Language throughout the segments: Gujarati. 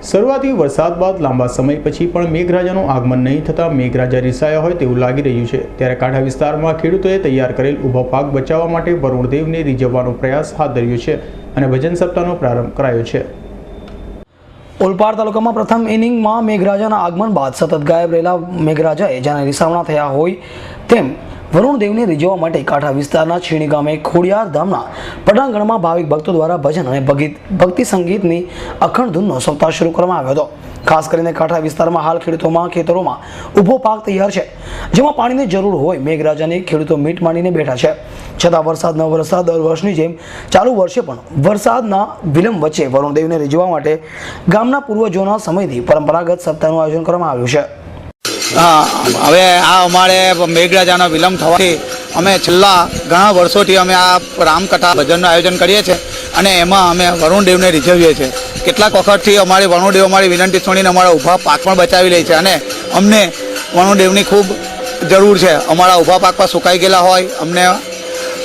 શરૂઆતી વરસાદ બાદ લાંબા સમય પછી પણ મેઘરાજાનું આગમન નહીં થતાં મેઘરાજા રિસાયા હોય તેવું લાગી રહ્યું છે। ત્યારે કાંઠા વિસ્તારમાં ખેડૂતોએ તૈયાર કરેલ ઊભો પાક બચાવવા માટે વરુણદેવને રીઝવવાનો પ્રયાસ હાથ ધર્યો છે અને ભજન સપ્તાહનો પ્રારંભ કરાયો છે। ઓલપાડ તાલુકામાં પ્રથમ ઇનિંગમાં મેઘરાજાના આગમન બાદ સતત ગાયબ રહેલા મેઘરાજાએ જાણે રિસાવણા થયા હોય તેમ વરુણદેવને રીઝવવા માટે કાંઠા વિસ્તારના છીણી ગામે ખોડિયાર ધામના પટાંગણમાં ભાવિક ભક્તો દ્વારા ભજન અને ભક્તિ સંગીતની અખંડ ધૂનનો સપ્તાહ શરૂ કરવામાં આવ્યો હતો। ખાસ કરીને કાંઠા વિસ્તારમાં હાલ ખેતરોમાં ઊભો પાક તૈયાર છે, જેમાં પાણીની જરૂર હોય મેઘરાજાની ખેડૂતો મીટ માંડીને બેઠા છે। છતાં વરસાદ ન વરસતા દર વર્ષની જેમ ચાલુ વર્ષે પણ વરસાદના વિલંબ વચ્ચે વરુણદેવને રીઝવવા માટે ગામના પૂર્વજોના સમયથી પરંપરાગત સપ્તાહનું આયોજન કરવામાં આવ્યું છે। હવે આ અમારે મેઘરાજાનો વિલંબ થવાથી અમે છેલ્લા ઘણા વર્ષોથી અમે આ રામકથા ભજનનું આયોજન કરીએ છીએ અને એમાં અમે વરુણદેવને રીઝવીએ છીએ। કેટલાક વખતથી અમારી વરુણદેવ અમારી વિનંતી સુણીને અમારા ઊભા પાક પણ બચાવી લે છે અને અમને વરુણદેવની ખૂબ જરૂર છે। અમારા ઊભા પાક પર સુકાઈ ગયેલા હોય, અમને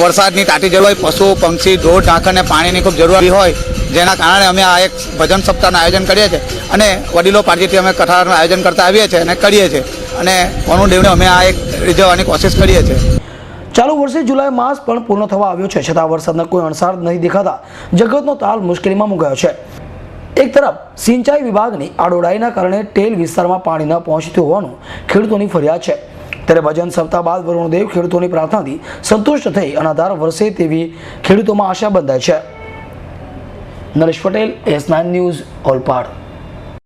વરસાદની તાતી જરૂર હોય, પશુ પંક્ષી ઢોર ઢાંખરને પાણીની ખૂબ જરૂર હોય, જેના કારણે અમે આ એક ભજન સપ્તાહનું આયોજન કરીએ છીએ અને વડીલો પાસેથી અમે કથાનું આયોજન કરતા આવીએ છીએ અને કરીએ છીએ અને વરુણદેવને અમે આ એક રીઝવવાની કોશિશ કરીએ છીએ। ચાલુ વર્ષે જુલાઈ માસ પણ પૂર્ણ થવા આવ્યો છે, છતાં વરસાદના કોઈ અણસાર નહીં દેખાતા જગતનો તાલ મુશ્કેલીમાં મુકાયો છે। એક તરફ સિંચાઈ વિભાગની આડોડાઈના કારણે ટેલ વિસ્તારમાં પાણી ન પહોંચતું હોવાનું ખેડૂતોની ફરિયાદ છે, ત્યારે ભજન સપ્તાહ બાદ વરુણદેવ ખેડૂતોની પ્રાર્થનાથી સંતુષ્ટ થઈ અનાધાર વરસે તેવી ખેડૂતોમાં આશા બંધાય છે। Naresh Patel, S9 news, Olpad.